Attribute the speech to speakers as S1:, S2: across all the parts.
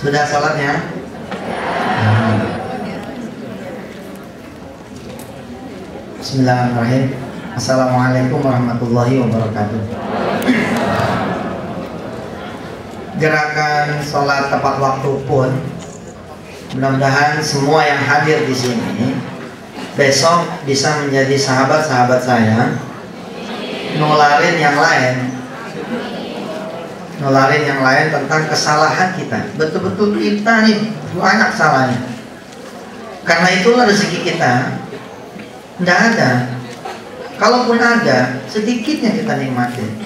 S1: Sudah sholatnya? Bismillahirrahmanirrahim. Assalamualaikum warahmatullahi wabarakatuh. Gerakan sholat tepat waktu pun, mudah-mudahan semua yang hadir di sini besok bisa menjadi sahabat-sahabat saya, nularin yang lain tentang kesalahan kita. Betul-betul kita nih banyak salahnya. Karena itulah rezeki kita tidak ada. Kalaupun ada, sedikitnya kita nikmatin.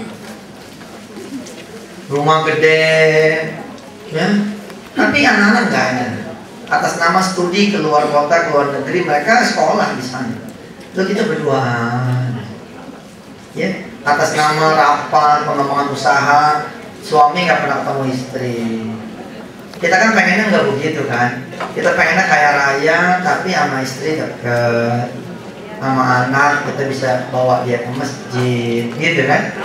S1: Rumah gede, ya, tapi anak-anak nggak ada. Atas nama studi keluar kota, keluar negeri, mereka sekolah di sana. Lalu kita berduaan, ya, atas nama rapat, pengembangan usaha, suami nggak pernah ketemu istri. Kita kan pengennya nggak begitu kan? Kita pengennya kaya raya, tapi sama istri deket, sama anak kita bisa bawa dia ke masjid, gitu kan?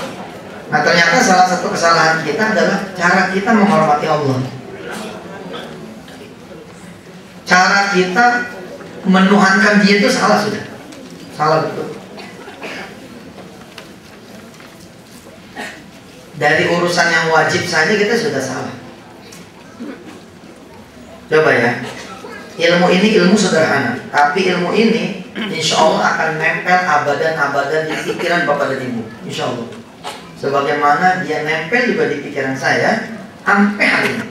S1: Nah ternyata salah satu kesalahan kita adalah cara kita menghormati Allah. Cara kita menuhankan dia itu salah sudah. Salah betul. Dari urusan yang wajib saja kita sudah salah. Coba ya, ilmu ini ilmu sederhana, tapi ilmu ini insya Allah akan nempel abadan-abadan di pikiran Bapak dan Ibu, insya Allah. Sebagaimana dia nempel juga di pikiran saya sampai hari ini.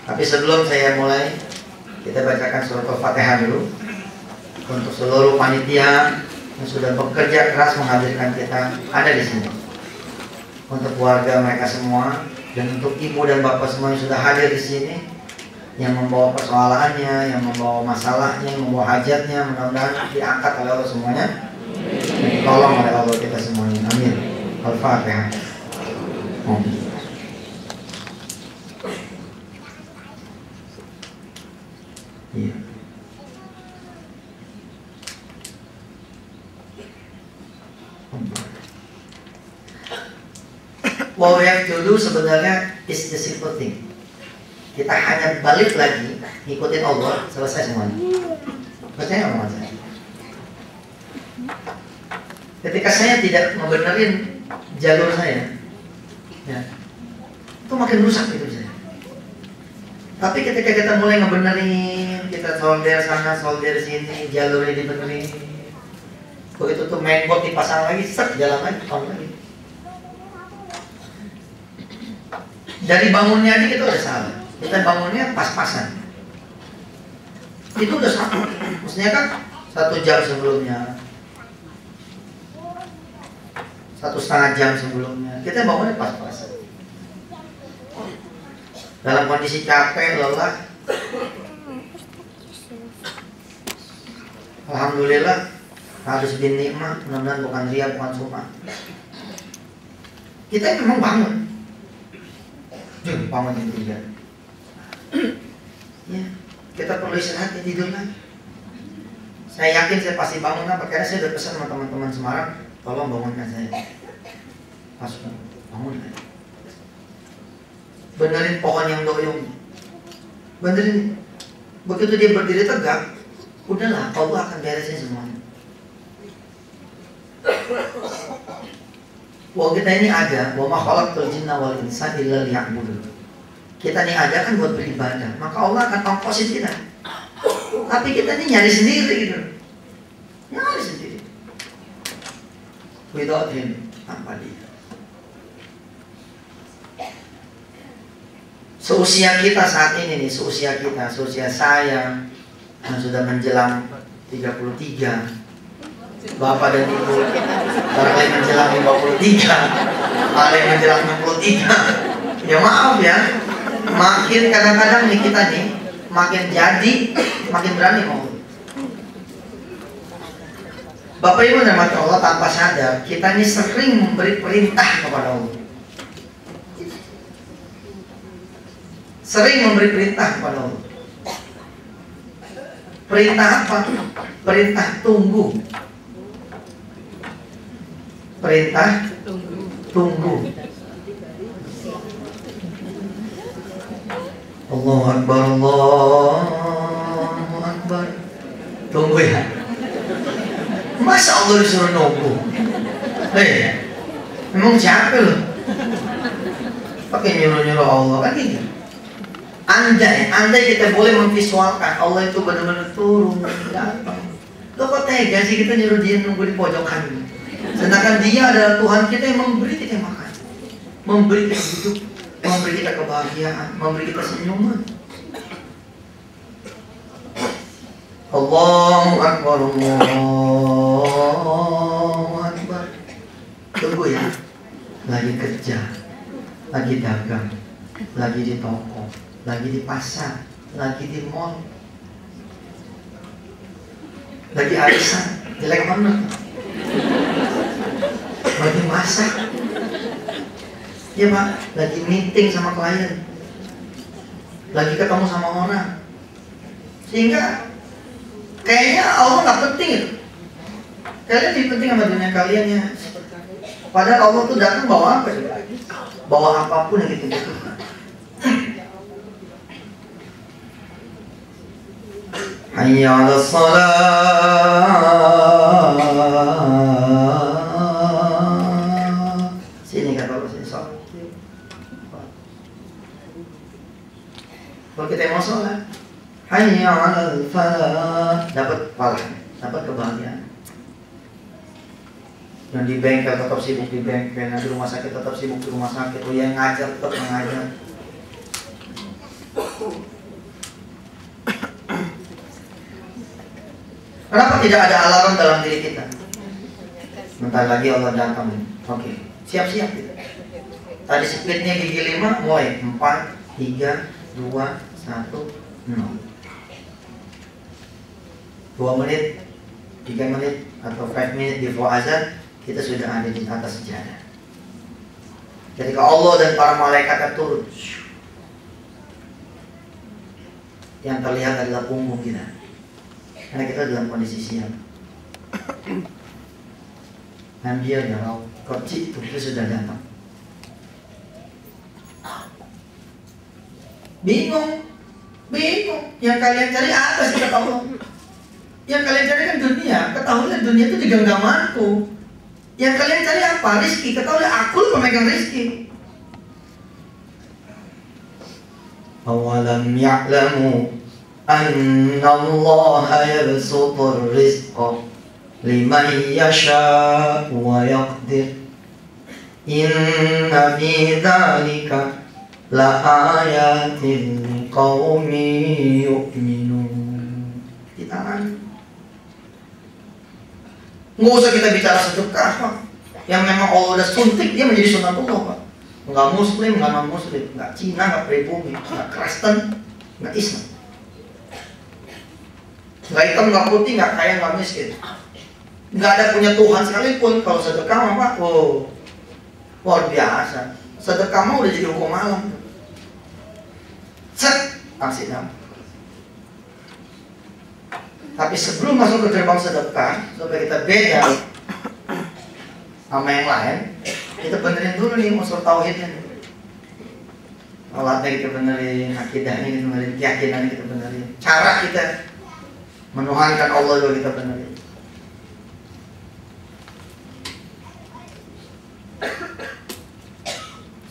S1: Tapi sebelum saya mulai, kita bacakan surat Al-Fatihah dulu untuk seluruh panitia yang sudah bekerja keras menghadirkan kita ada di sini, untuk keluarga mereka semua, dan untuk ibu dan bapak semua yang sudah hadir di sini, yang membawa persoalannya, yang membawa masalahnya, yang membawa hajatnya, mudah-mudahan diangkat oleh Allah semuanya, tolong oleh Allah kita semuanya, amin. Al-Fatihah. Iya. What we have to do sebenarnya is the simple thing. Kita hanya balik lagi, ngikutin Allah, selesai semuanya. Percaya nggak sama saya? Ketika saya tidak ngebenerin jalur saya, ya, itu makin rusak hidup saya. Tapi ketika kita mulai ngebenerin, kita solder sana, solder sini, jalurnya dibenerin, begitu tuh mainboard dipasang lagi, set, jalan lagi, tahun lagi. Dari bangunnya aja kita udah salah. Kita bangunnya pas-pasan. Itu udah salah. Maksudnya kan 1 jam sebelumnya, 1,5 jam sebelumnya, kita bangunnya pas-pasan. Dalam kondisi capek, lelah, alhamdulillah, harus bin nikmah, mudah-mudahan bukan ria, bukan sumah. Kita memang bangun. Bangun yang tiga. Ya, kita perlu istirahat, tidur lagi. Saya yakin saya pasti bangun apa? Karena saya udah pesan sama teman-teman Semarang, tolong bangunkan saya. Pas bangun lagi. Benerin pohon yang doyong. Benerin. Begitu dia berdiri tegak, udahlah, Allah akan beresin semuanya. Bahwa kita ini ada, wa ma khalaqtul jinna wal insa illa liya'budun. Kita ini ada kan buat beribadah, maka Allah akan ongkosin kita. Tapi kita ini nyari sendiri gitu. Nyari sendiri. Without him, tanpa dia. Seusia kita saat ini nih, seusia kita, seusia saya yang sudah menjelang 33, Bapak dan Ibu barangkali menjelang 53, ada yang menjelang 63. Ya maaf ya, makin kadang-kadang nih kita nih makin jadi, makin berani mau. Bapak Ibu dan Allah, tanpa sadar kita ini sering memberi perintah kepada Allah. Sering memberi perintah kepada Allah. Perintah apa? Perintah tunggu. Perintah tunggu. Allahu Akbar, Allahu Akbar. Tunggu ya. Masa Allah disuruh nunggu? Memang capek loh. Pakai nyuruh-nyuruh Allah kan gitu. Andai kita boleh memvisualkan Allah itu benar-benar turun datang. Lo kok tega sih kita nyuruh dia nunggu di pojokan? Sedangkan dia adalah Tuhan kita yang memberi kita makan, memberi kita hidup, memberi kita kebahagiaan, memberi kita senyuman. Allahu Akbar, Allahu Akbar. Tunggu ya. Lagi kerja, lagi dagang, lagi di toko, lagi di pasar, lagi di mall, lagi arisan, jelek banget, lagi masak, ya Pak, lagi meeting sama klien, lagi ketemu sama orang, sehingga kayaknya Allah nggak penting itu. Kalian lebih penting sama dunia kalian ya. Padahal Allah tuh datang bawa apa sih? Bawa apapun yang kita butuhkan. Hayya 'alas shalah. Sini kata Allah, sini sholat. Kalau kita mau sholat, hayya 'alal falah, dapat pahala, dapat kebahagiaan. Yang di bengkel tetap sibuk di bengkel, yang di rumah sakit tetap sibuk di rumah sakit, yang ngajar tetap mengajar. Kenapa tidak ada alarm dalam diri kita? Bentar lagi Allah datang. Oke, siap-siap kita. Tadi speednya gigi 5, mulai 4, 3, 2, 1, 0. 2 menit, 3 menit, atau 5 menit before azan, kita sudah ada di atas sejadah. Ketika Allah dan para malaikat turun, yang terlihat adalah punggung kita, karena kita dalam kondisi siang. Ambil ya Allah, kocik itu sudah datang. Bingung. Yang kalian cari apa sih kata Allah? Yang kalian cari kan dunia. Ketahuilah dunia itu di genggamanku. Yang kalian cari apa? Rizki. Ketahuilah aku pemegang rizki. Awalam ya'lamu anna Allah yabsutur rizqa liman yasha'u wa yaqdir. Inna fi dhalika la ayatin liqaumin yu'minun. Ditangan. Nggak usah kita bicara sedekah, Pak. Yang memang Allah udah suntik, dia menjadi sunatullah, Pak. Nggak muslim, nggak non muslim, nggak Cina, nggak pribumi, nggak Kristen, nggak Islam, nggak hitam, nggak putih, nggak kaya, nggak miskin, nggak ada punya Tuhan sekalipun. Kalau sedekah mah Pak, oh, luar biasa. Sedekah mah udah jadi hukum alam. Set, aksi nama. Tapi sebelum masuk ke gerbang sedekah, supaya kita beda sama yang lain, kita benerin dulu nih unsur tauhidnya. Sholatnya kita benerin, akidahnya kita benerin, keyakinannya kita benerin, cara kita menuhankan Allah juga kita benerin.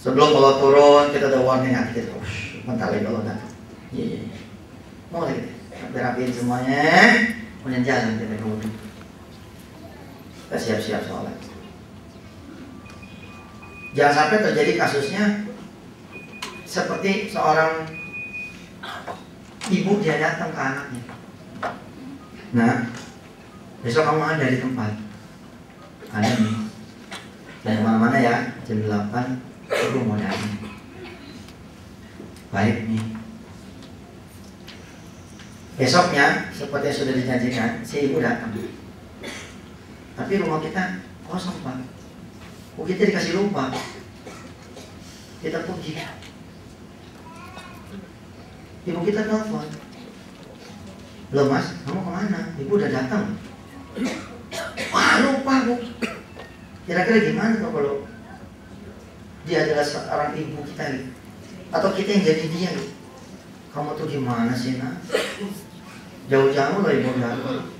S1: Sebelum Allah turun, kita udah warning hati kita. Bentar lagi Allah datang. Iya. Mau lagi kita rapiin semuanya, kemudian jalan kita ke wudhu. Kita siap-siap sholat. Jangan sampai terjadi kasusnya seperti seorang ibu, dia datang ke anaknya. Nah, besok kamu ada di tempat. Ada nih. Dan mana-mana ya, jam 8 aku mau datang. Baik nih. Besoknya, seperti yang sudah dijanjikan, si ibu datang. Tapi rumah kita kosong, Pak. Oh, kita dikasih lupa. Kita pergi. Ibu kita telepon. Belum Mas, kamu kemana? Ibu udah datang. Wah, lupa Bu. Kira-kira gimana tuh kalau dia adalah seorang ibu kita gitu? Atau kita yang jadi dia gitu? Kamu tuh gimana sih nak? Jauh-jauh loh ibu datang.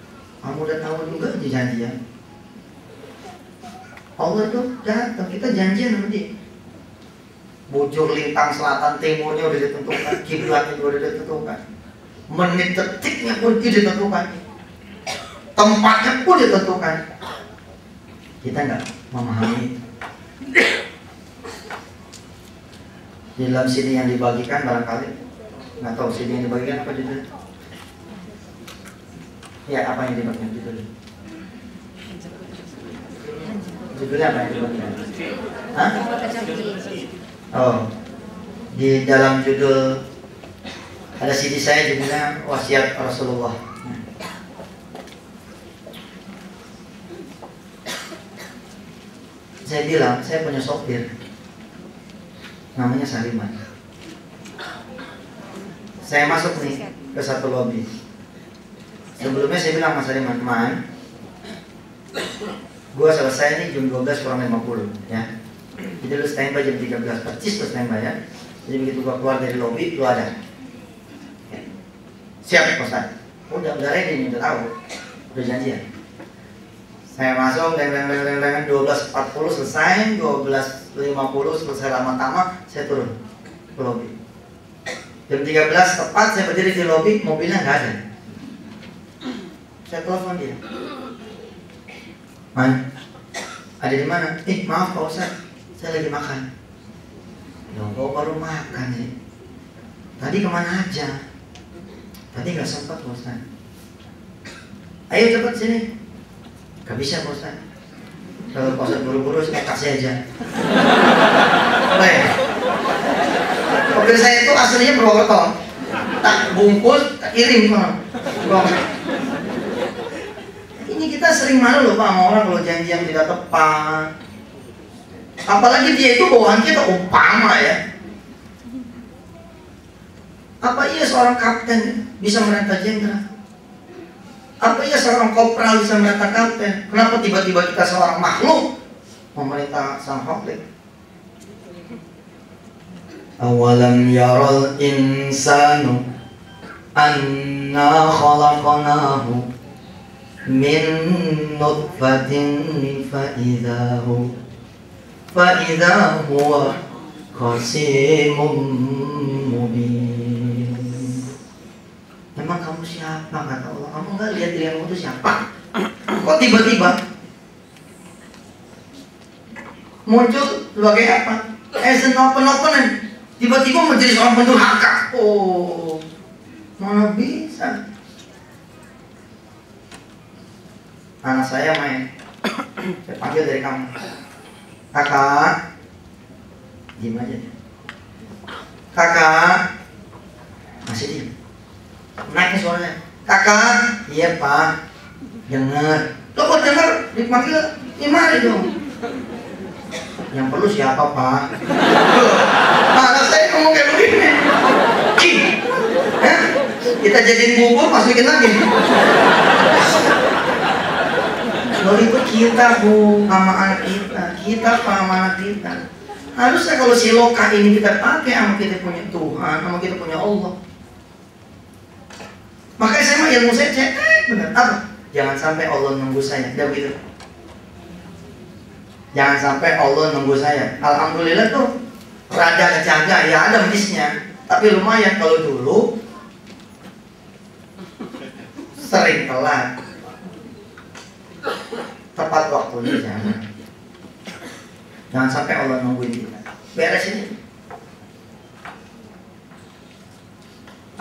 S1: Kamu udah tahu juga janjian. Allah itu datang, kita janjian sama dia. Bujur lintang selatan timurnya udah ditentukan, kiblatnya udah ditentukan, menit detiknya pun ditentukan, tempatnya pun ditentukan. Kita nggak memahami. Di dalam CD yang dibagikan barangkali nggak tahu CD yang dibagikan apa judulnya? Ya apa yang dibagikan judulnya? Judulnya apa yang dibagikan? Hah? Oh, di dalam judul ada CD saya judulnya Wasiat Rasulullah. Saya bilang saya punya sopir, namanya Saliman. Saya masuk nih ke satu lobi. Sebelumnya saya bilang sama Saliman, "Man, gua selesai nih jam 12 kurang 50 ya. Jadi lu standby jam 13 persis, lu standby ya. Jadi begitu gua keluar dari lobi, lu ada." Siap Ustaz. Udah ready nih, udah tahu. Udah janjian. Saya masuk, 12.40 selesai, 12.50 selesai lama tamat, saya turun ke lobi. Jam 13 tepat saya berdiri di lobi, mobilnya nggak ada. Saya telepon dia. "Man, ada di mana?" "Maaf Pak Ustaz, saya lagi makan." "Loh, kok baru makan sih? Tadi kemana aja?" "Tadi nggak sempat Pak Ustaz." "Ayo cepat sini." "Gak bisa Pak Ustaz. Kalau Pak Ustaz buru-buru saya kasih aja." Baik. Mobil saya itu aslinya Purwokerto. Tak bungkus, tak kirim Pak. Ini kita sering malu loh Pak sama orang kalau janji yang tidak tepat. Apalagi dia itu bawaan kita umpama ya. Apa iya seorang kapten bisa merintah jenderal? Apa iya seorang kopral bisa merintah kapten? Kenapa tiba-tiba kita seorang makhluk memerintah sang khalik? Awalam yaral insanu anna khalaqnahu min nutfatin fa'idha huwa qasimun mubin. Emang kamu siapa kata Allah? Kamu nggak lihat diri kamu itu siapa? Kok tiba-tiba muncul sebagai apa? As an open-openan. Tiba-tiba menjadi seorang pendurhaka. Oh, mana bisa? Anak saya main. Saya panggil dari kamu. "Kakak." Diam aja. "Kakak." Masih diam. Naik nih suaranya. "Kakak." "Iya Pak." "Dengar." "Lo kok dengar? Dipanggil mari dong." "Yang perlu siapa Pak?" Anak saya ngomong kayak begini. Kita jadiin bubur masukin lagi. Lo itu kita Bu sama anak kita sama anak kita. Harusnya kalau si lokah ini kita pakai sama kita punya Tuhan, sama kita punya Allah. Makanya saya mah ilmu saya cek, benar apa? Jangan sampai Allah nunggu saya, dia begitu. Jangan sampai Allah nunggu saya. Alhamdulillah tuh rada kejaga, ya ada medisnya. Tapi lumayan kalau dulu sering telat. Tepat waktunya jangan. Jangan sampai Allah nungguin kita. Beres ini.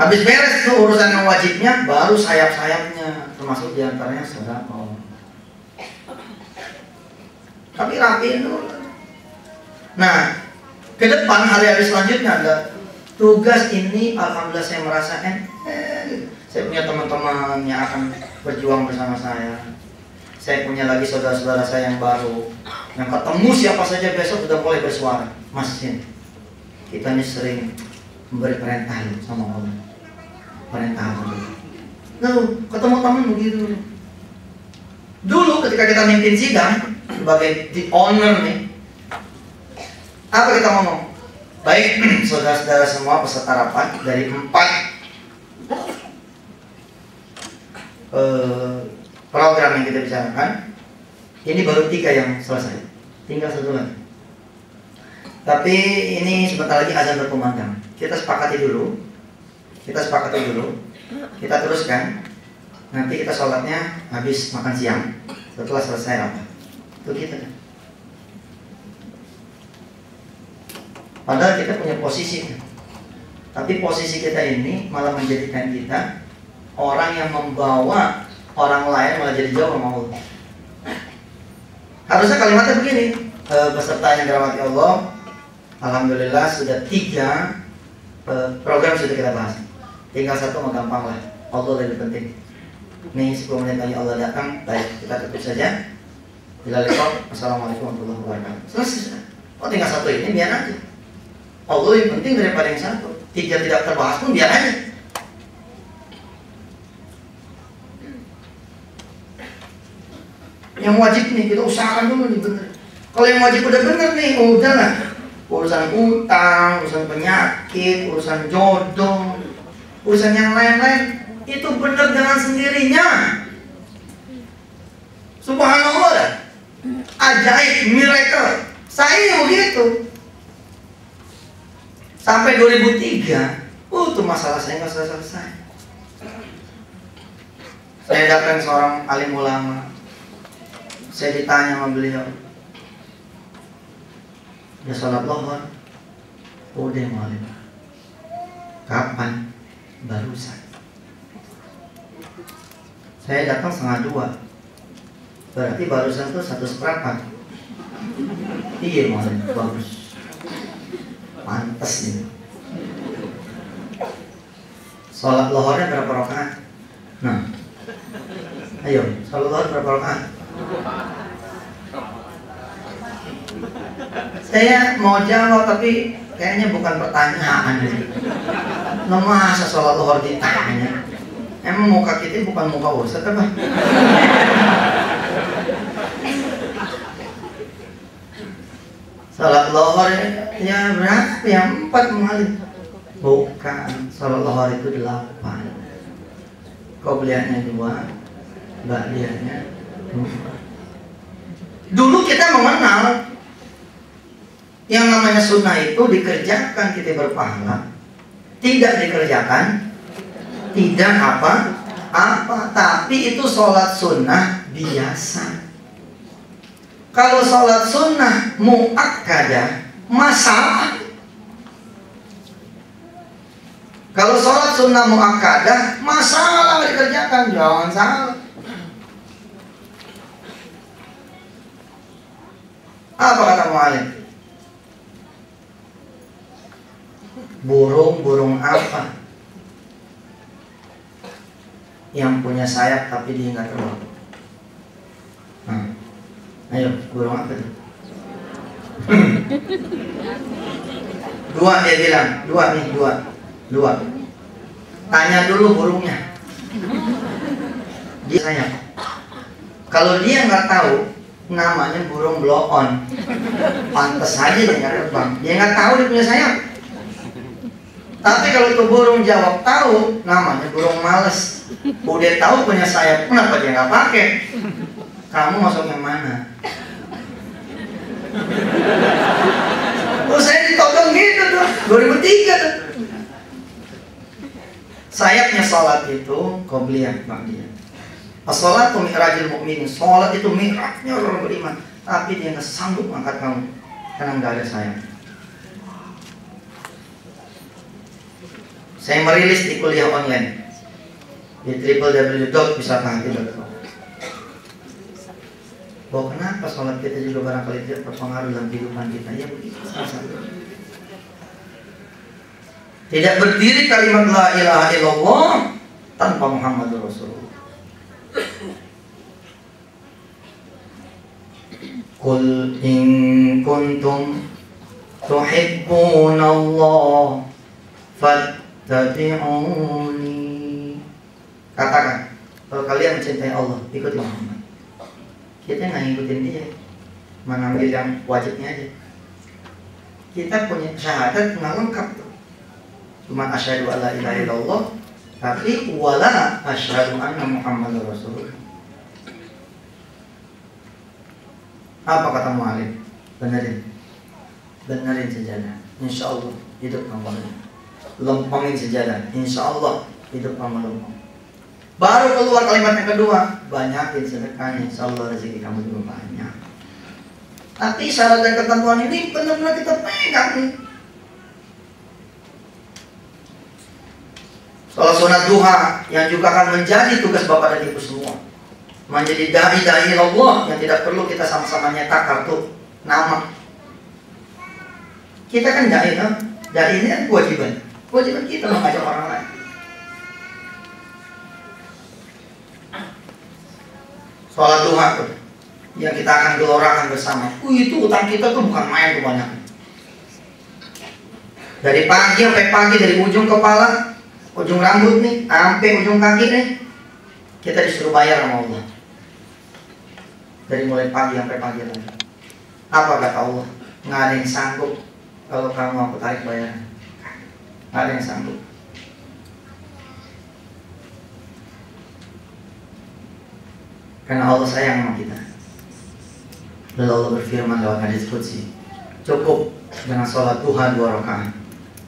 S1: Habis beres itu urusan yang wajibnya, baru sayap-sayapnya, termasuk diantaranya sedekah. Tapi rapiin dulu. Nah, ke depan hari-hari selanjutnya ada tugas ini. Alhamdulillah saya merasa saya punya teman-teman yang akan berjuang bersama saya. Saya punya lagi saudara-saudara saya yang baru, yang ketemu siapa saja besok sudah mulai bersuara. "Mas, kita ini sering memberi perintah sama Allah. Perintah Allah. Lalu ketemu teman begitu. Dulu ketika kita mimpin sidang sebagai the owner nih, apa kita ngomong? Baik, saudara-saudara semua peserta rapat, dari 4 program yang kita bicarakan, ini baru 3 yang selesai, tinggal 1 lagi. Tapi ini sebentar lagi azan berkumandang. Kita sepakati dulu, kita teruskan. Nanti kita sholatnya habis makan siang, setelah selesai rapat. Itu kita. Padahal kita punya posisi, tapi posisi kita ini malah menjadikan kita orang yang membawa orang lain malah jadi jauh sama Allah. Harusnya kalimatnya begini, peserta yang dirahmati Allah, alhamdulillah sudah 3 program sudah kita bahas. Tinggal 1 mah gampang lah, Allah lebih penting. Nih 10 menit lagi Allah datang, baik kita tutup saja. Bila lekor, assalamualaikum warahmatullahi wabarakatuh. Selesai. Oh tinggal 1 ini biar aja. Allah yang penting daripada yang 1. 3 tidak terbahas pun biar aja. Yang wajib nih kita usahakan dulu nih bener. Kalau yang wajib udah bener nih, udah lah. Urusan utang, urusan penyakit, urusan jodoh, urusan yang lain-lain itu bener dengan sendirinya. Subhanallah, ajaib, miracle. Saya begitu. Sampai 2003, tuh masalah saya nggak selesai. Saya datang seorang alim ulama. Saya ditanya sama beliau, ya sholat lohor, udah malam. Kapan? Barusan. Saya datang 1:30. Berarti barusan tuh 1/4. Iya malam, bagus. Pantes nih. Sholat lohornya berapa rakaat? Nah, ayo, sholat lohor berapa rakaat? Saya mau jawab tapi kayaknya bukan pertanyaan. Masa sholat lohor ditanya? Emang muka kita bukan muka Ustaz apa? Salat lohor ya berapa ya? 4 kali. Bukan, salat lohor itu 8. Qobliyahnya 2, ba'diyahnya 2. Dulu kita mengenal yang namanya sunnah itu dikerjakan kita berpahala, tidak dikerjakan tidak apa-apa. Tapi itu sholat sunnah biasa. Kalau sholat sunnah muakkadah masalah. Kalau sholat sunnah muakkadah masalah dikerjakan, jangan salah. Apa kata mu'alim? Burung apa yang punya sayap tapi dia nggak terbang? Ayo, burung apa tuh? 2 dia bilang, 2 nih, 2. Tanya dulu burungnya. Dia sayap. Kalau dia nggak tahu, namanya burung blow on. Pantes aja dia nggak terbang. Dia nggak tahu dia punya sayap. Tapi kalau itu burung jawab tahu, namanya burung males. Udah tahu punya sayap, kenapa dia nggak pakai? Kamu masuk yang mana? Saya ditodong gitu tuh, 2003 tuh. Sayapnya sholat itu qobliyah ba'diyah. As-sholatu mi'rajul mu'min. Sholat itu mi'rajnya orang beriman. Tapi dia nggak sanggup angkat kamu karena nggak ada sayap. Saya merilis di kuliah online di www.bisakahati.com. Bahwa kenapa sholat kita juga barangkali tidak berpengaruh dalam kehidupan kita. Ya begitu salah satu. Tidak berdiri kalimat la ilaha illallah tanpa Muhammadur Rasulullah. Qul in kuntum tuhibbunallah fattabi'uni. Katakan, kalau kalian mencintai Allah, ikuti Muhammad. Kita nggak ngikutin dia, mengambil yang wajibnya aja. kita punya syahadat nggak lengkap tuh. Cuma asyhadu alla ilaha illallah, tapi wala asyhadu anna Muhammadar Rasulullah. Apa kata mu'alif? Benerin sejadah, insya Allah hidup kamu lempengin sejadah, insya Allah hidup kamu lempeng. Baru keluar kalimat yang kedua, banyakin sedekahnya, insya Allah rezeki kamu juga banyak. Tapi syarat dan ketentuan ini benar-benar kita pegang nih. Sholat sunat duha yang juga akan menjadi tugas Bapak dan Ibu semua, menjadi dai Allah yang tidak perlu kita sama-sama nyetak kartu nama. Kita kan dai, kan? Dai ini kan kewajiban kita mengajak orang lain. Sholat duha tuh yang kita akan gelorakan bersama. Itu utang kita tuh bukan main tuh banyak. Dari pagi sampai pagi, dari ujung kepala, ujung rambut nih, sampai ujung kaki nih, kita disuruh bayar sama Allah. Dari mulai pagi sampai pagi lagi. Apa kata Allah? Nggak ada yang sanggup kalau kamu aku tarik bayaran. Nggak ada yang sanggup. Karena Allah sayang sama kita. Lalu Allah berfirman lewat hadis qudsi, cukup dengan sholat duha 2 rakaat,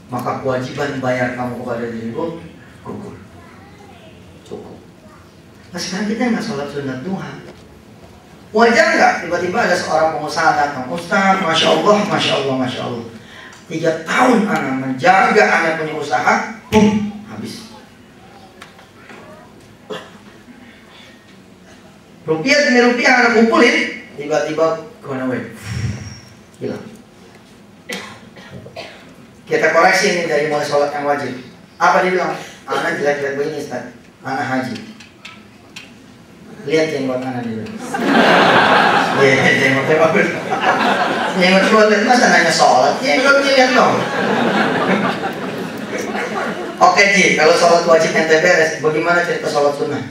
S1: maka kewajiban bayar kamu kepada diriku gugur. Cukup. Nah sekarang kita nggak sholat sunat duha. Wajar nggak tiba-tiba ada seorang pengusaha datang, Ustaz, masya Allah, 3 tahun anak menjaga anak punya usaha, habis. Rupiah demi rupiah anak kumpulin, tiba-tiba gone away, hilang. Kita koreksi ini dari mulai sholat yang wajib. Apa dia bilang? Anak jelek-jelek begini Ustaz, anak haji. Lihat jenggot anak dia. Jenggotnya bagus. Jenggot bagus, masa nanya sholat? Jenggot dilihat dong. Oke Ji, kalau sholat wajib ente beres, bagaimana cerita sholat sunnah?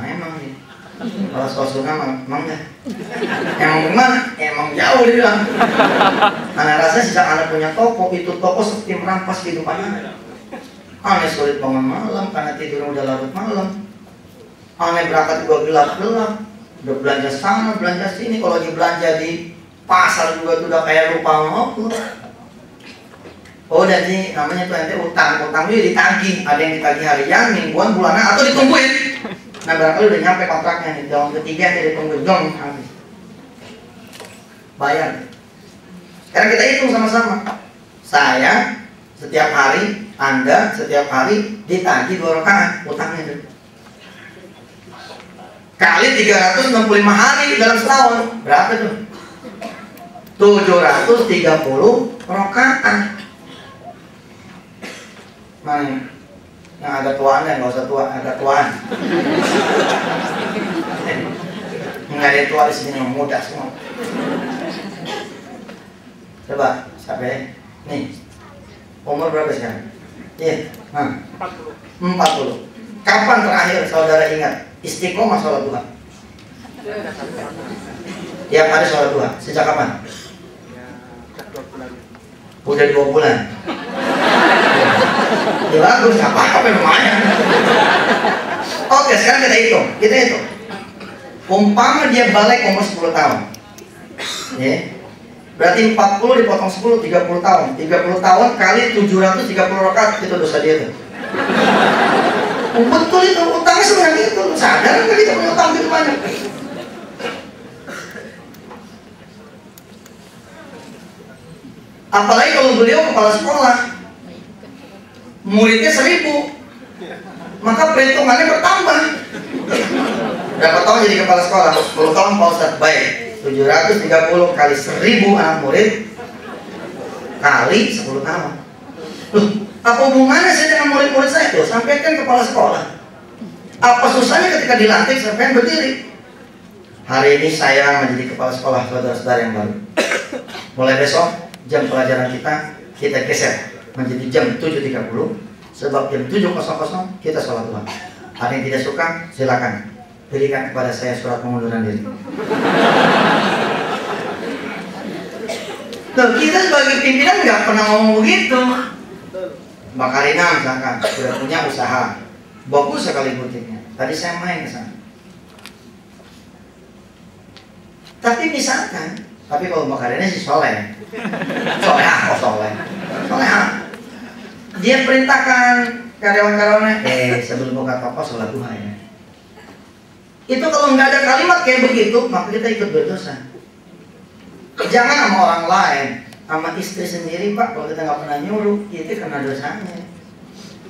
S1: Emang nih. Kalau sholat sunnah emang enggak. Emang gimana? Emang jauh dia bilang. Anak rasa sejak anak punya toko, itu toko seperti merampas kehidupan anak. Anak sulit bangun malam karena tidur udah larut malam. Anak berangkat juga gelap-gelap, udah belanja sana, belanja sini. Kalau lagi belanja di pasar juga tuh udah kayak lupa ngobrol. Oh jadi namanya tuh ente utang juga ditagih. Ada yang ditagih harian, mingguan, bulanan, atau ditungguin. Nah barangkali udah nyampe kontraknya nih, tahun ketiga dia ditungguin, dong habis. Bayar. Sekarang kita hitung sama-sama. Saya setiap hari, Anda setiap hari ditagih 2 rakaat utangnya tuh. Kali 365 hari dalam setahun, berapa tuh? 730 rakaat. Mana yang agak tuaan dan nggak usah tua, agak tuaan. Nggak ada tua di sini, yang muda semua. Coba, siapa ya? Nih, umur berapa sekarang? Iya, 40. Kapan terakhir saudara ingat istiqomah sholat duha? Tiap hari sholat duha. Sejak kapan? Udah 2 bulan. Ya bagus, nggak apa-apa, lumayan. Oke, sekarang kita hitung. Umpama dia balik umur 10 tahun, ya, berarti 40 dipotong 10, 30 tahun. 30 tahun kali 730 rakaat, itu dosa dia tuh. Betul itu, utangnya sebenarnya itu. Sadar nggak kita punya utang gitu banyak? Apalagi kalau beliau kepala sekolah, muridnya 1000, maka perhitungannya bertambah. Berapa tahun jadi kepala sekolah? 10 tahun Pak Ustadz. Baik, 730 kali 1000 anak murid kali 10 tahun. Apa hubungannya saya dengan murid-murid saya tuh? Sampaikan kepala sekolah. Apa susahnya ketika dilantik sampai berdiri? Hari ini saya menjadi kepala sekolah saudara-saudara yang baru. Mulai besok jam pelajaran kita geser menjadi jam 7.30, sebab jam 7.00 kita sholat duha. Ada yang tidak suka, silakan berikan kepada saya surat pengunduran diri. Tuh, kita sebagai pimpinan nggak pernah ngomong begitu. Mbak Karina misalkan sudah punya usaha, bagus sekali butiknya. Tadi saya main ke sana. Tapi misalkan, tapi kalau Mbak Karina sih soleh, soleh. Dia perintahkan karyawan-karyawannya, sebelum buka toko sholat duha ya. Itu kalau nggak ada kalimat kayak begitu, maka kita ikut berdosa. Jangan sama orang lain, sama istri sendiri Pak, kalau kita nggak pernah nyuruh, itu kena dosanya.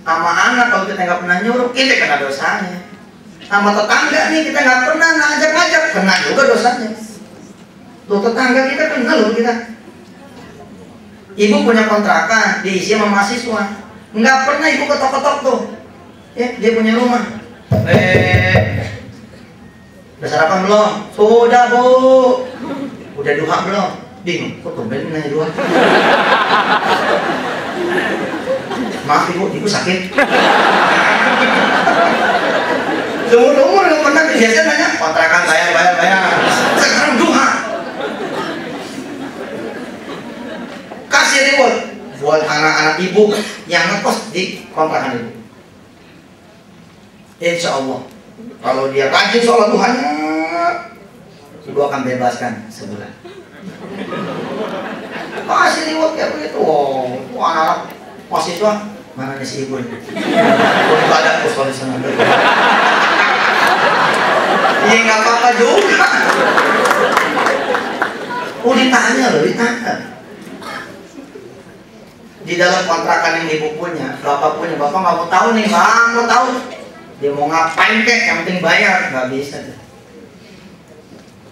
S1: Sama anak kalau kita nggak pernah nyuruh, itu kena dosanya. Sama tetangga nih kita nggak pernah ngajak-ngajak, kena juga dosanya. Tuh tetangga kita kena loh kita. Ibu punya kontrakan, diisi sama mahasiswa, nggak pernah ibu ketok-ketok tuh. Ya, dia punya rumah. Udah sarapan belum? Sudah Bu. Udah duha belum? Bingung, kok tumben nanya duha? Maaf ibu sakit. Seumur-umur nggak pernah, biasanya nanya kontrakan bayar. Sekarang duha. Kasih reward buat anak-anak ibu yang ngekos di kontrakan ibu. Insya Allah, kalau dia rajin sholat duhanya, ibu akan bebaskan sebulan. Kasih reward kayak begitu. Oh, anak-anak mahasiswa mana nih si ibu ini? Kalau ada sholat sana. Ya nggak apa-apa juga. Ditanya. Di dalam kontrakan yang ibu punya, bapak nggak mau tahu nih, bang mau tahu dia mau ngapain kek, yang penting bayar, nggak bisa.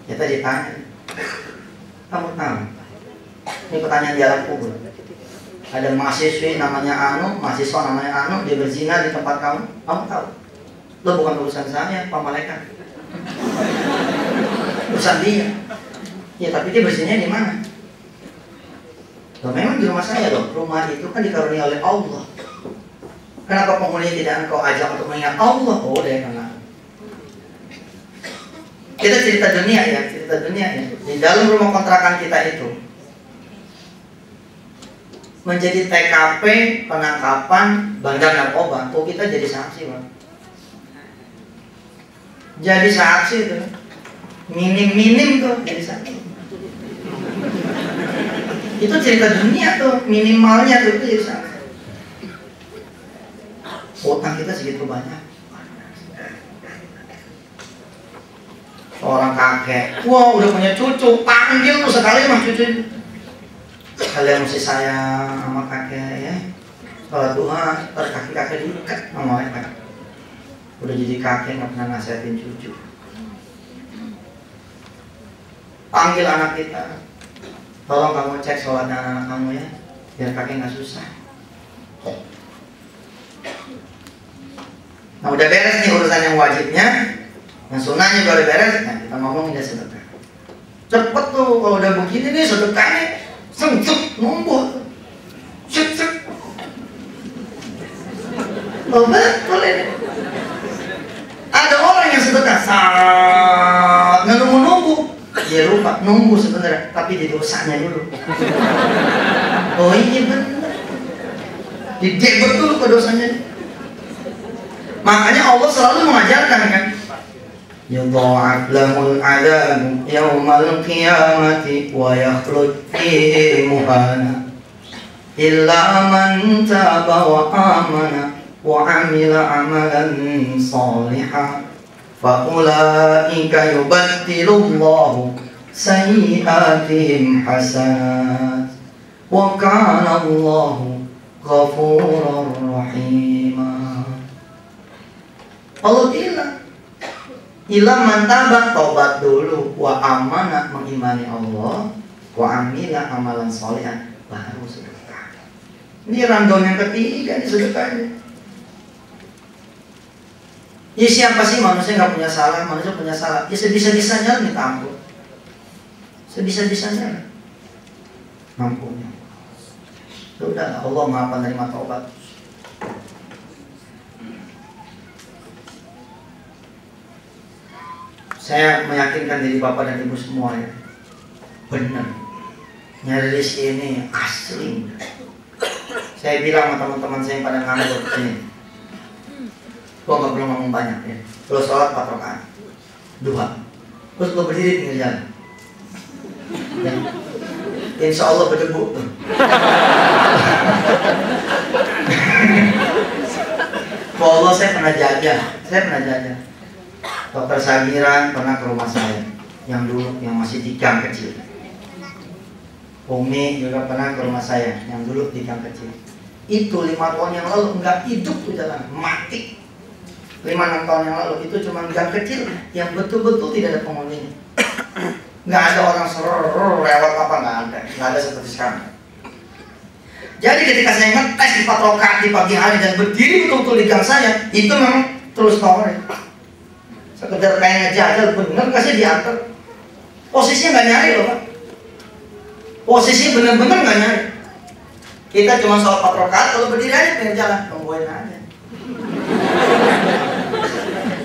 S1: Kita ditanya, kamu tahu? Ini pertanyaan jalan kubur. Ada mahasiswa namanya Anu, dia berzina di tempat kamu tahu? Lo bukan urusan saya, Pak Malaikat. Urusan dia. Ya tapi dia berzinanya di mana? Loh, memang di rumah saya loh, rumah itu kan dikaruniai oleh Allah. Kenapa penghuninya tidak engkau ajak untuk mengingat Allah? Oh, dia kenal. Kita cerita dunia ya. Di dalam rumah kontrakan kita itu menjadi TKP penangkapan bandar narkoba. Oh, kita jadi saksi, Pak. Jadi saksi itu. Minim tuh jadi saksi. Itu cerita dunia tuh, minimalnya tuh itu jadi. Utang kita segitu banyak. Seorang kakek, wah udah punya cucu, panggil tuh sekali mah cucu. Kalian mesti sayang sama kakek ya. Kalau duha, kaki kakek diikat sama mereka. Udah jadi kakek nggak pernah nasihatin cucu. Panggil anak kita. Tolong kamu cek sholatnya anak kamu ya, biar kakek nggak susah. Nah udah beres nih urusan yang wajibnya, yang sunnahnya juga udah beres. Nah kita ngomongin dia sedekah. Cepet tuh kalau udah begini nih sedekahnya, numbuh, cek. Oh betul ini. Ada orang yang sedekah saat nunggu. Dia lupa nunggu sebenarnya, tapi di dosanya dulu. Oh iya benar. Didebet dulu ke dosanya. Makanya Allah selalu mengajarkan kan. Yudha'af lahul 'adzab yaumal qiyamati wa yakhlud fihi muhana illa man taba wa amana wa 'amila 'amalan shalihan fa'ulaika yubaddilullahu sayyi'atihim hasanat wa kana Allahu ghafurur rahima. Allah bilang ila mantabah, tobat dulu, wa amanah, mengimani Allah, wa amila amalan sholihan, baru sedekah. Ini rundown yang ketiga nih sedekahnya. Ya siapa sih manusia nggak punya salah? Manusia punya salah. Ya sebisa-bisanya minta ampun. Sebisa-bisanya mampunya. Sudah Allah Maha Penerima taubat. Saya meyakinkan diri Bapak dan Ibu semua ya, benar. Nyari rezeki ini asli. Saya bilang sama teman-teman saya yang pada nganggur sini, gua nggak perlu ngomong banyak ya. Kalau sholat 4 rakaat, 2, terus lo berdiri tinggal jalan. Ya. Insya Allah berdebu tuh. Allah saya pernah jajah. Dokter Sagiran pernah ke rumah saya, yang dulu yang masih di gang kecil. Umi juga pernah ke rumah saya, yang dulu di gang kecil. Itu 5 tahun yang lalu nggak hidup tuh jalan, mati. 5-6 tahun yang lalu itu cuma gang kecil yang betul-betul tidak ada penghuninya. Nggak ada orang lewat apa, nggak ada seperti sekarang. Jadi ketika saya ngetes di 4 rakaat di pagi hari dan berdiri betul-betul di gang saya, itu memang terus nongol. Sekedar kayak ngejajal, bener nggak sih diantar? Posisinya nggak nyari loh Pak. Posisinya bener-bener nggak nyari. Kita cuma sholat 4 rakaat, kalau berdiri aja pengen jalan, tungguin aja.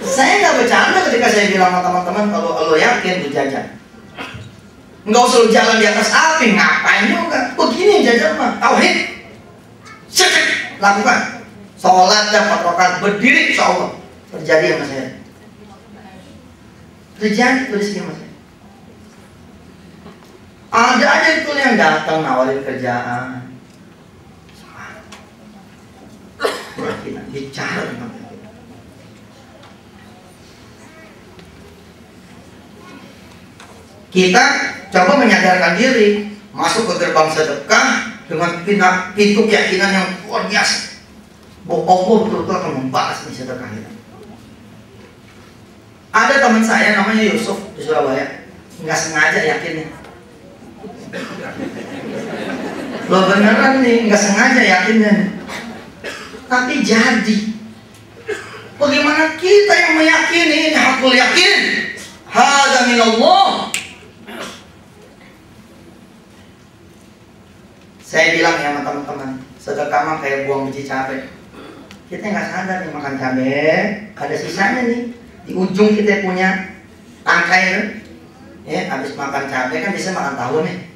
S1: Saya nggak bercanda ketika saya bilang sama teman-teman, kalau lo yakin tuh jajan, nggak usah lu jalan di atas api, ngapain juga? Begini jajan mah, tauhid, lakukan. Sholat dan 4 rakaat berdiri, insya Allah terjadi sama saya. Terjadi tulis sama saya. Ada aja itu yang datang nawarin kerjaan. Kita bicara tentang kita coba menyadarkan diri, masuk ke gerbang sedekah dengan pintu keyakinan yang luar biasa bahwa Allah betul-betul akan membalas nih sedekah kita. Ada teman saya namanya Yusuf di Surabaya, nggak sengaja yakinnya. Lo beneran nih, nggak sengaja yakinnya nih. Tapi jadi. Bagaimana kita yang meyakini ini hakul yakin? Hadza minallah. Saya bilang ya sama teman-teman, sedekah mah kayak buang biji cabai. Kita nggak sadar nih makan cabai, ada sisanya nih di ujung kita punya tangkai kan? Ya, habis makan cabai kan bisa makan tahu nih.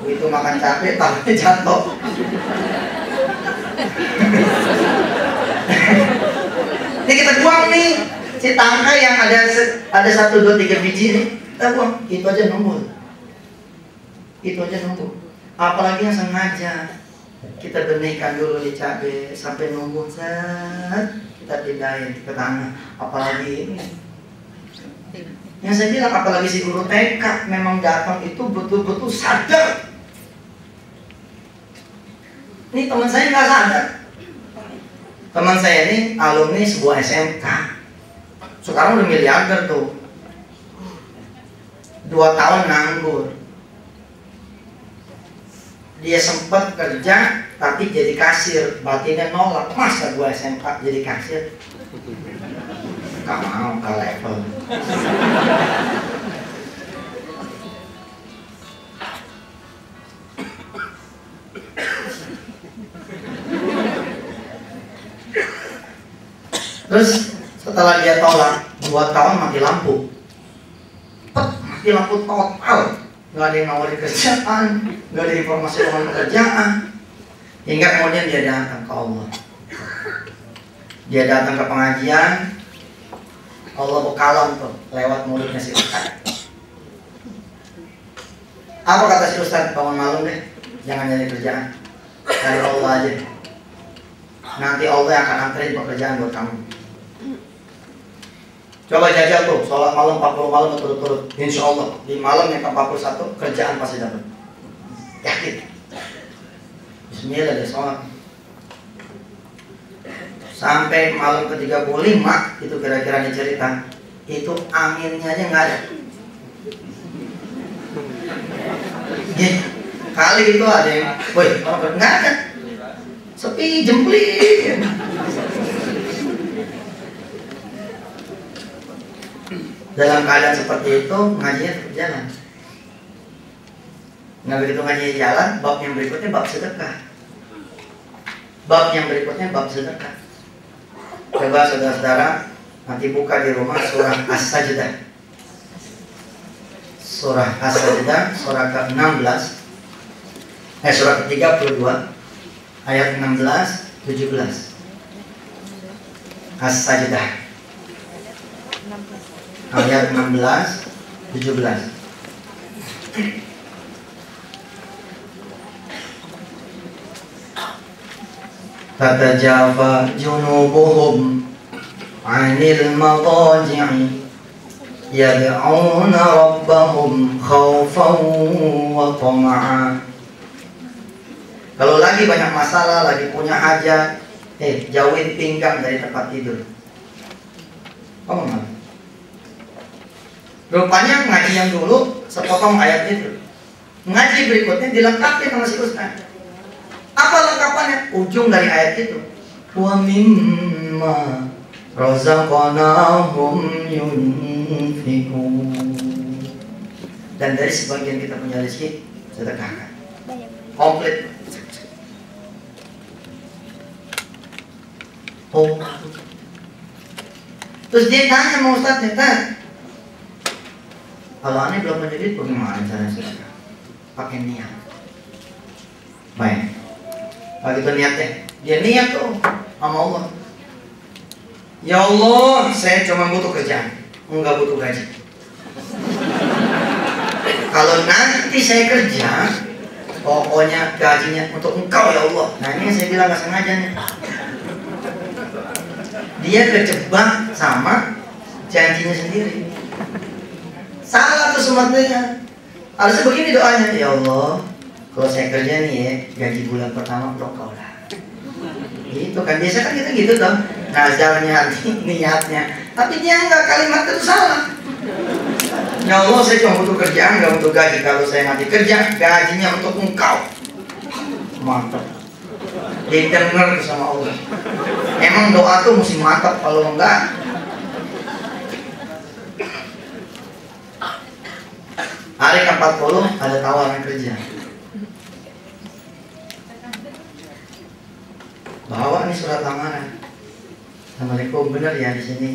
S1: Begitu makan cabai, tahunya jatuh. Ini kita buang nih si tangkai yang ada 1, 2, 3 biji nih, kita buang. Itu aja nunggu. Apalagi yang sengaja kita benihkan dulu di cabai sampai nunggu set, kita pindahin ke tanah. Apalagi ini yang saya bilang, apalagi si guru TK memang datang itu betul-betul sadar. Ini teman saya nggak sadar. Teman saya ini alumni sebuah SMK, sekarang udah miliarder tuh. 2 tahun nganggur. Dia sempat kerja tapi jadi kasir, batinnya nolak. Masa gua SMK jadi kasir? Gak mau ke level. Terus setelah dia tolak, 2 tahun mati lampu. Mati lampu total. Nggak ada yang nawarin kerjaan, nggak ada informasi tentang pekerjaan. Hingga kemudian dia datang ke Allah. Dia datang ke pengajian, Allah berkalam tuh lewat mulutnya si Ustaz. Apa kata si Ustaz? Bangun malam deh, jangan nyari kerjaan, cari Allah aja. Nanti Allah yang akan anterin pekerjaan buat kamu. Coba jajal tuh, sholat malam 40 malam berturut-turut. Insya Allah di malam yang ke-41 kerjaan pasti dapat. Yakin. Bismillah deh sholat. Sampai malam ke-35 itu kira-kira nih cerita. Itu anginnya aja nggak ada. Kali itu ada yang, woi, nggak ada. Sepi jemplit. Dalam keadaan seperti itu, ngajinya tetap jalan. Nggak begitu ngajinya jalan, bab yang berikutnya bab sedekah. Bab yang berikutnya bab sedekah. Coba saudara-saudara nanti buka di rumah surah As-Sajdah. Surah As-Sajdah, surah ke-16 Surat ke-32 ayat 16, 17. As-Sajdah ayat 16, 17. Tatajafa junubuhum 'anil madaji'i yad'una rabbahum khawfan wa tama'a. Kalau lagi banyak masalah, lagi punya hajat, jauhin pinggang dari tempat tidur. Kamu nggak? Rupanya ngaji yang dulu sepotong ayat itu. Ngaji berikutnya dilengkapi sama si Ustaz. Apa lengkapannya? Ujung dari ayat itu. Wa mimma razaqnahum yunfiqun. Dan dari sebagian kita punya rezeki, sedekahkan. Komplit. Oh. Terus dia tanya sama Ustaznya, kalau aneh belum punya duit, bagaimana caranya sedekah? Pakai niat. Baik. Begitu niatnya, dia niat tuh sama Allah. Ya Allah, saya cuma butuh kerjaan, enggak butuh gaji. Kalau nanti saya kerja, pokoknya gajinya untuk Engkau ya Allah. Nah ini yang saya bilang nggak sengaja nih. Dia kejebak sama janjinya sendiri. Salah tuh semuanya. Harusnya begini doanya, ya Allah, kalau saya kerja nih ya, gaji bulan pertama untuk Kau lah. Gitu kan, biasa kan kita gitu dong. Nazarnya, niatnya. Tapi dia enggak, kalimat itu salah. Ya Allah, saya cuma butuh kerjaan, enggak butuh gaji. Kalau saya nanti kerja, gajinya untuk Engkau. Mantap. Didengar sama Allah. Emang doa tuh mesti mantap, kalau enggak. Hari ke-40 ada tawaran kerja. Bawa nih surat lamaran. Assalamualaikum, benar ya di sini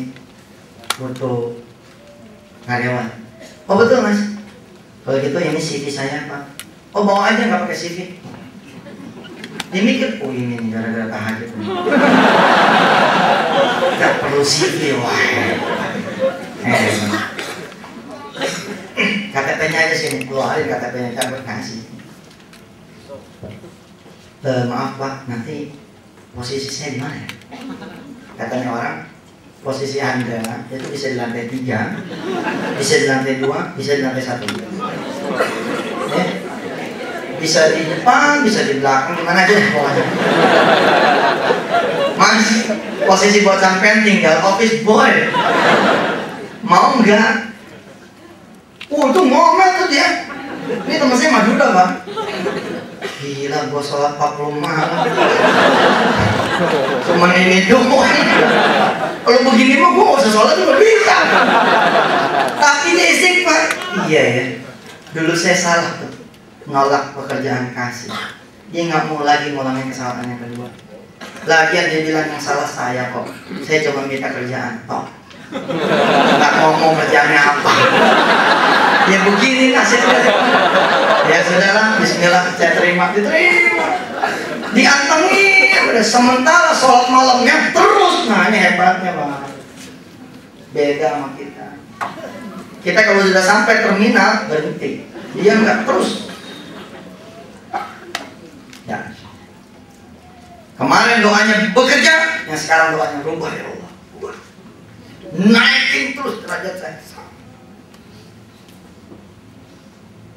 S1: butuh karyawan. Oh betul mas. Kalau gitu ini CV saya pak. Oh bawa aja, nggak pakai CV. Dia mikir, oh ini nih gara-gara tahajud. Gak perlu CV, wah. KTP-nya aja sini, keluarin KTP-nya, cabut kasih. Maaf pak, nanti posisi saya di mana ya? Katanya orang, posisi Anda itu bisa di lantai 3, bisa di lantai 2, bisa di lantai 1. Ya? Bisa di depan, bisa di belakang, gimana aja pokoknya. Mas, posisi buat sampean tinggal office boy. Mau nggak? Itu ngomel tuh dia. Ini teman saya Madura bang. Gila, gua sholat 40 malam. Cuman ini doang. Kalau begini mah gua gak usah sholat juga bisa. Tapi dia istighfar. Iya ya. Dulu saya salah tuh, nolak pekerjaan kasih. Dia nggak mau lagi ngulangin kesalahan yang kedua. Lagian dia bilang yang salah saya kok. Saya cuma minta kerjaan toh. Nggak ngomong kerjaannya apa. Ya begini nasibnya. Ya sudahlah, bismillah, saya terima, diterima. Diantengin, udah sementara sholat malamnya terus. Nah ini hebatnya bang. Beda sama kita. Kita kalau sudah sampai terminal berhenti. Dia nggak terus. Ya. Kemarin doanya bekerja, yang sekarang doanya rubah ya Allah. Rubah. Naikin terus derajat saya.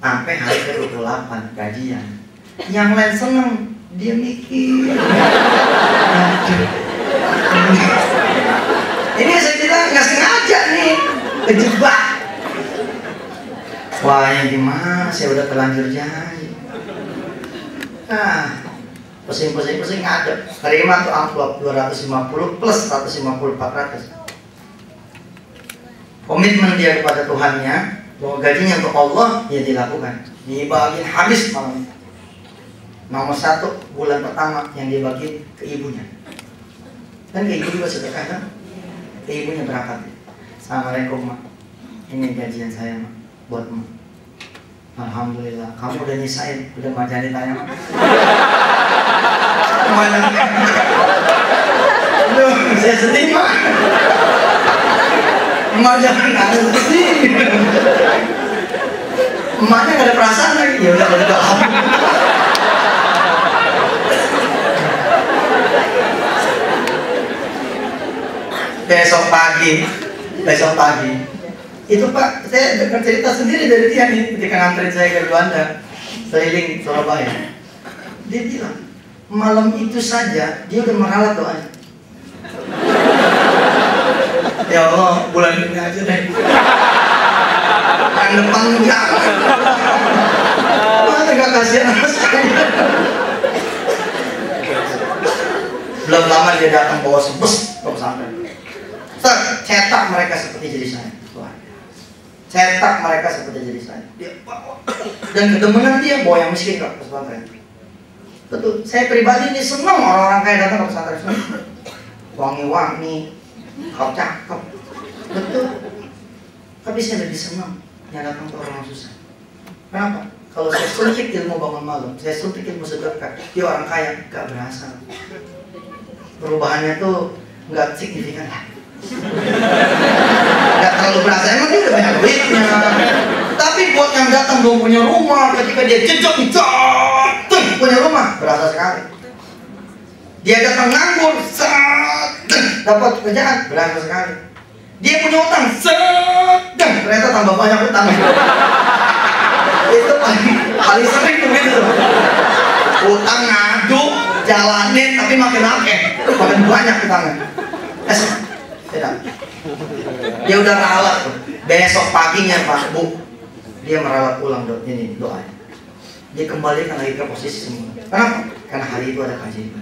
S1: Sampai hari ke-28 gajian. Yang lain seneng, dia mikir. Ini saya bilang nggak sengaja nih, kejebak. Wah yang gimana? Saya udah terlanjur janji. Nah, pusing ngadep. Terima tuh amplop 250 plus 150 400. Komitmen dia kepada Tuhannya. Bahwa gajinya untuk Allah, ya dilakukan. Dibagiin habis malam. Nomor 1 bulan pertama yang dia bagi ke ibunya. Dan ke ibu juga sedekah kan? Ke ibunya berangkat. Assalamualaikum mak. Ini gajian saya mak, buat mak. Alhamdulillah, kamu udah nyisain, udah majani tanya. Aduh, saya sedih Mak. Emak jangan ada sedih. Emaknya gak ada perasaan lagi. Ya udah kalau alhamdulillah. Besok pagi itu Pak, saya dengar cerita sendiri dari dia nih ketika nganterin saya ke Juanda keliling Surabaya. Dia bilang malam itu saja dia udah meralat doanya. Ya Allah, bulan ini aja deh. Yang depan enggak. Mana gak kasihan sama saya. Belum lama dia datang bawa sebes ke pesantren. Cetak mereka seperti jadi saya. Cetak mereka seperti jadi saya. Dia bawa. Dan kedemenan dia bawa yang miskin ke pesantren. Betul. Saya pribadi ini senang orang-orang kaya datang ke pesantren. Wangi-wangi, kau cakep. Betul. Tapi saya lebih senang yang datang ke orang susah. Kenapa? Kalau saya suntik ilmu bangun malam, saya suntik ilmu sedekah, dia orang kaya, gak berasa. Perubahannya tuh gak signifikan lah. Gak terlalu berasa, emang dia udah banyak duitnya. Tapi buat yang datang belum punya rumah, ketika dia jejak, punya rumah, berasa sekali. Dia datang nganggur, dapat kerjaan, berasa sekali. Dia punya utang, ternyata tambah banyak utang. Itu paling sering tuh gitu. Utang ngadu, jalanin, tapi makin banyak utangnya. Tidak. Dia udah ralat tuh. Besok paginya Pak Bu, dia merawat ulang ini doanya. Dia kembalikan lagi ke posisi semula. Kenapa? Karena hari itu ada keajaiban.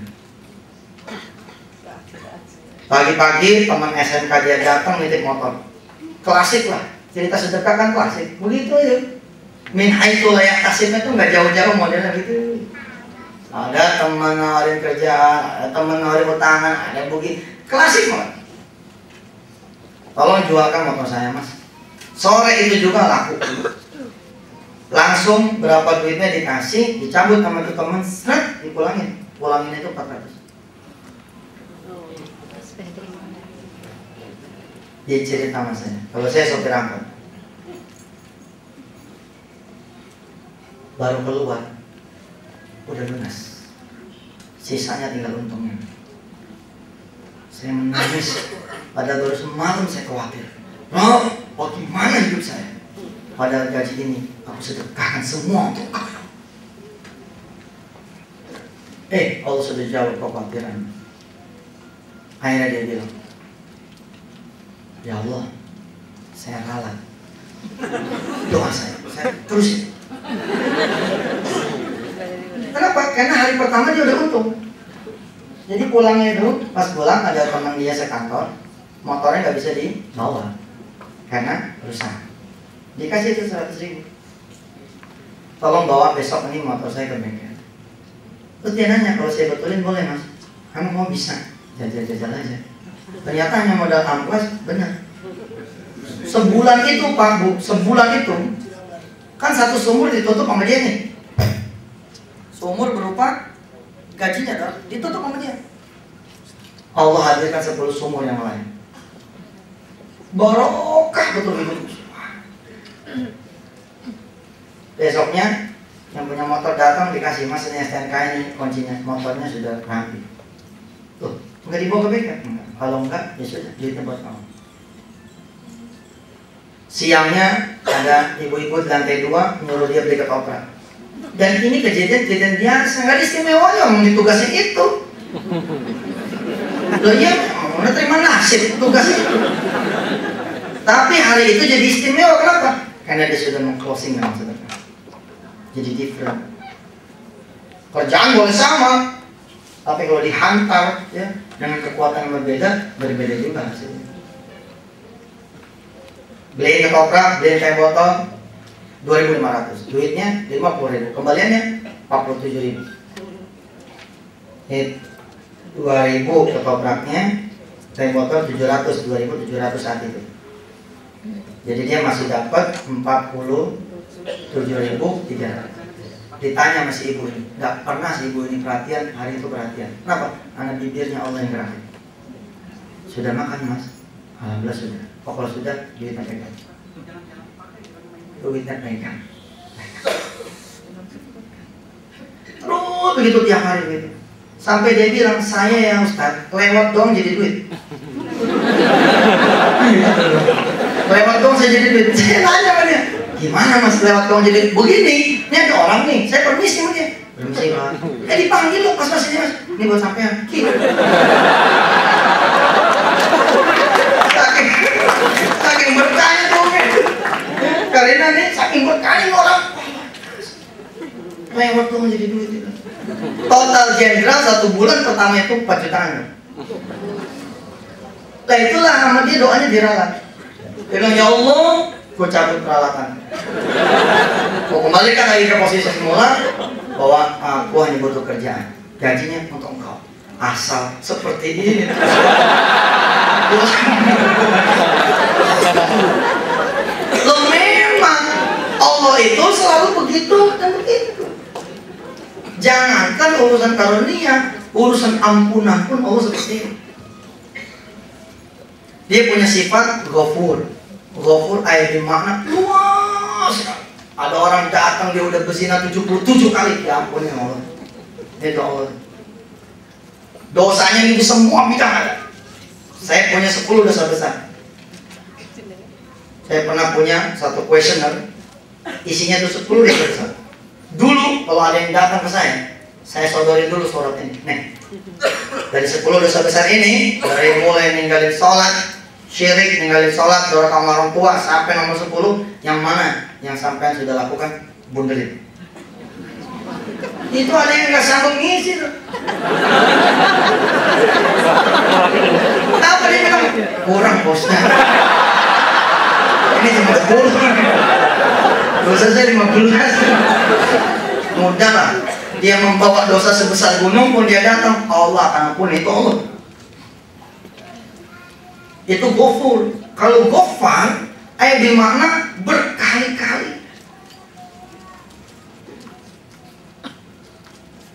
S1: Pagi-pagi teman SMK dia datang nitip motor. Klasik lah, cerita sedekah kan klasik. Begitu aja. Min haitsu la yahtasibnya tuh nggak jauh-jauh modelnya gitu. Ada teman nawarin kerjaan, ada teman nawarin utangan, ada begitu. Klasik banget. Tolong jualkan motor saya Mas. Sore itu juga laku. Langsung berapa duitnya dikasih, dicabut sama itu teman, seret, dipulangin. Pulangin itu 400. Dia cerita sama saya, kalau saya sopir angkot, baru keluar, udah lunas, sisanya tinggal untungnya. Saya menangis, padahal baru semalam saya khawatir. Oh, bagaimana hidup saya? Padahal gaji ini aku sedekahkan semua untuk kau. Allah sudah jawab kekhawatiran. Akhirnya dia bilang, ya Allah, saya ralat. Doa saya terusin. Kenapa? Karena hari pertama dia udah untung. Jadi pulangnya itu, pas pulang ada teman dia sekantor, motornya nggak bisa dibawa karena rusak. Dikasih itu 100.000. Tolong bawa besok ini motor saya ke bengkel. Terus dia nanya, kalau saya betulin boleh Mas? Kamu mau bisa? Jajal-jajal aja. Ternyata hanya modal amplas, benar. Sebulan itu Pak Bu, sebulan itu kan satu sumur ditutup sama dia nih. Sumur berupa gajinya dong, ditutup sama dia. Allah hadirkan 10 sumur yang lain. Barokah betul hidup. Besoknya yang punya motor datang dikasih Mas ini STNK ini kuncinya, motornya sudah rapi. Tuh, nggak dibawa ke bengkel? Kalau enggak, ya sudah, di tempat kamu. Siangnya ada ibu-ibu di lantai 2 nyuruh dia beli ketoprak. Dan ini kejadian biasa, nggak istimewa ya, mau ditugasin itu. Loh iya, mau terima nasib tugasnya. Tapi hari itu jadi istimewa, kenapa? Karena dia sudah meng-closing dengan sedekah. Jadi different. Kerjaan boleh sama, tapi kalau dihantar ya dengan kekuatan yang berbeda juga hasilnya. Beli ketoprak, beli teh botol 2.500, duitnya 50.000, kembaliannya 47.000. 2.000 ketopraknya, teh botol 700, 2.700 saat itu. Jadi dia masih dapat 40 7.300. Ditanya sama si ibu ini, nggak pernah si ibu ini perhatian, hari itu perhatian. Kenapa? Karena bibirnya Allah yang gerakkan. Sudah makan mas? Alhamdulillah sudah. Oh kalau sudah, duitnya pegang. Duitnya pegang. Terus begitu tiap hari gitu. Sampai dia bilang, saya ya Ustaz, lewat dong jadi duit. Lewat dong saya jadi duit. Saya nanya sama dia, gimana mas lewat dong jadi duit? Begini, ini ada orang nih, saya permisi sama dia. Permisi mas. Dipanggil loh pas ini mas. Ini buat sampean. Saking berkahnya tuh karena nih saking berkahnya orang lewat tuh menjadi duit itu. Total jenderal 1 bulan pertama itu 4 jutaan. Nah itulah sama dia doanya diralat. Dia bilang ya Allah, gue cabut peralatan. Gue kembalikan lagi ke posisi semula bahwa aku hanya butuh kerjaan. Gajinya untuk engkau. Asal seperti ini. Lo memang Allah itu selalu begitu dan begitu. Jangankan urusan karunia, urusan ampunan pun Allah seperti ini. Dia punya sifat Ghafur. Ghafur ayat bermakna luas. Ada orang datang dia udah berzina 77 kali, diampuni Allah. Itu Allah. Dosanya ini semua bidang ada. Saya punya 10 dosa besar. Saya pernah punya satu questionnaire, isinya tuh 10 dosa besar. Dulu kalau ada yang datang ke saya sodorin dulu surat ini. Nih, dari 10 dosa besar ini, dari mulai ninggalin sholat, syirik, ninggalin sholat, doa sama orang tua, sampai nomor 10, yang mana yang sampean sudah lakukan, bundelin. Itu ada yang nggak sanggup ngisi tuh. Apa dia bilang? Kurang bosnya. Ini cuma 10. Dosa saya 15. Mudah lah. Dia membawa dosa sebesar gunung pun dia datang, Allah akan ampuni. Itu Allah. Itu Ghafur. Kalau Ghafar, ayat bermakna berkali-kali.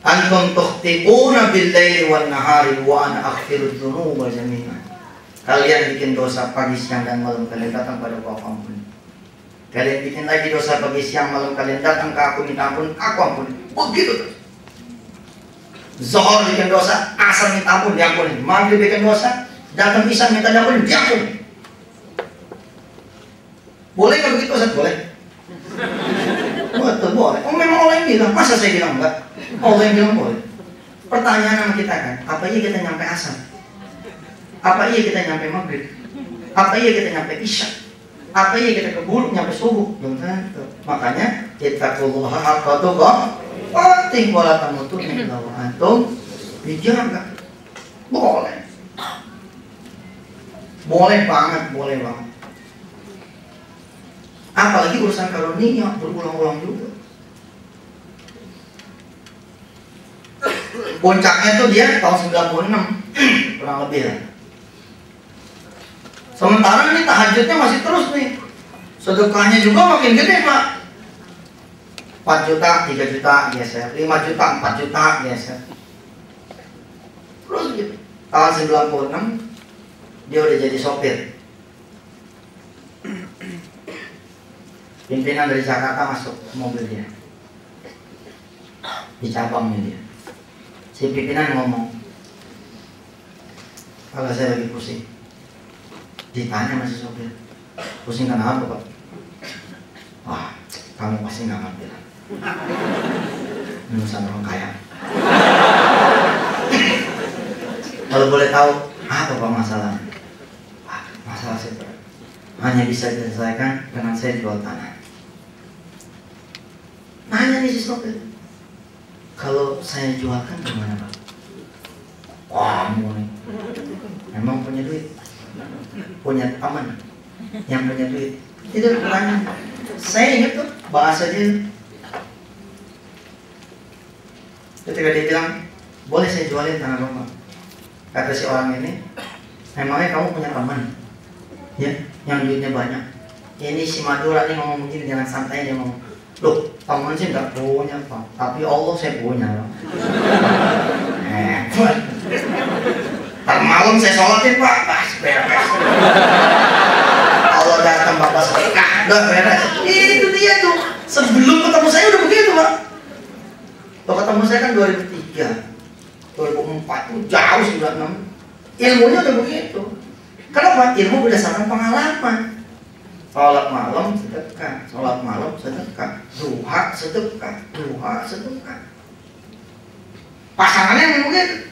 S1: Antum tukhti'una bil-laili wan-nahari wa ana aghfiru dzunuba jami'an. Kalian bikin dosa pagi, siang, dan malam, kalian datang pada aku ampun. Kalian bikin lagi dosa pagi, siang, malam, kalian datang ke aku minta ampun, aku ampun. Begitu. Zuhur bikin dosa, asar minta ampun, diampuni. Maghrib bikin dosa, datang isya minta diampuni, diampuni. Boleh nggak begitu Ustaz? Boleh. Betul, boleh. Oh memang Allah yang bilang, masa saya bilang enggak? Allah yang bilang boleh. Pertanyaan sama kita kan, apa iya kita nyampe asar? Apa iya kita nyampe maghrib? Apa iya kita nyampe isya? Apa iya kita keburu nyampe subuh? Belum tentu. Makanya ittaqullaha haqqa tuqatih wa la tamutunna illa wa antum dijaga. Boleh. Boleh banget, boleh banget. Apalagi urusan karunia berulang-ulang juga. Puncaknya tuh dia tahun 96 kurang lebih lah. Sementara ini tahajudnya masih terus nih. Sedekahnya juga makin gede Pak. 4 juta, 3 juta geser, 5 juta, 4 juta geser. Terus gitu. Tahun 96 dia udah jadi sopir. Pimpinan dari Jakarta masuk mobil dia. Di cabangnya dia. Si pimpinan ngomong, kalau saya lagi pusing. Ditanya masih sopir, pusing kenapa Pak? Wah, kamu pasti nggak ngerti lah. Urusan orang kaya. Kalau boleh tahu, apa Pak masalahnya? Masalah saya hanya bisa diselesaikan dengan saya jual tanah. Nanya nih si sopir, kalau saya jualkan gimana Pak? Wah, kamu nih, emang punya duit? Punya teman yang punya duit? Itu pertanyaan. Saya ingat tuh bahasa dia. Ketika dia bilang, boleh saya jualin tanah rumah? Kata si orang ini, memangnya kamu punya teman ya yang duitnya banyak? Ini si Madura nih ngomong begini dengan santai, dia ngomong, loh temen sih nggak punya Pak, tapi Allah saya punya. Ntar malam saya sholatin Pak, beres. Allah datang Bapak sedekah, udah beres. Itu dia tuh. Sebelum ketemu saya udah begitu Pak. Kalau ketemu saya kan 2003, 2004 tuh jauh 96. Ilmunya udah begitu. Kenapa? Ilmu berdasarkan pengalaman. Sholat malam sedekah, sholat malam sedekah, duha sedekah, duha sedekah. Pasangannya memang begitu.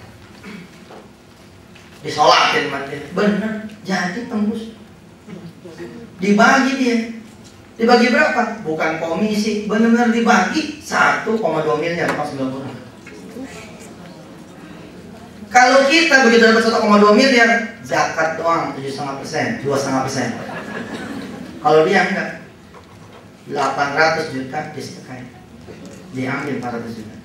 S1: Disolatin mati, bener, jadi tembus. Dibagi dia, dibagi berapa? Bukan komisi, benar-benar dibagi 1,2 miliar, 90. Kalau kita begitu dapat 1,2 miliar, zakat doang 7,5%, 2,5%. Kalau dia enggak, 800 juta disedekahin, diambil 400 juta.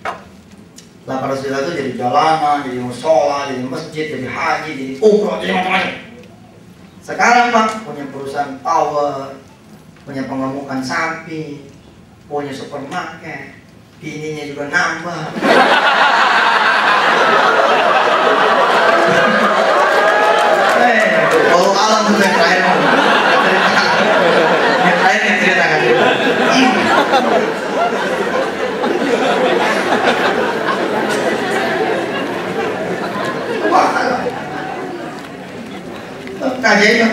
S1: 800 juta itu jadi jalanan, jadi musola, jadi masjid, jadi haji, jadi umroh, jadi macam-macam. Sekarang Pak punya perusahaan tower, punya pengemukan sapi, punya supermarket, bininya juga nambah. Kalau alam itu yang terakhir, yang terakhir yang ceritakan. Kajiannya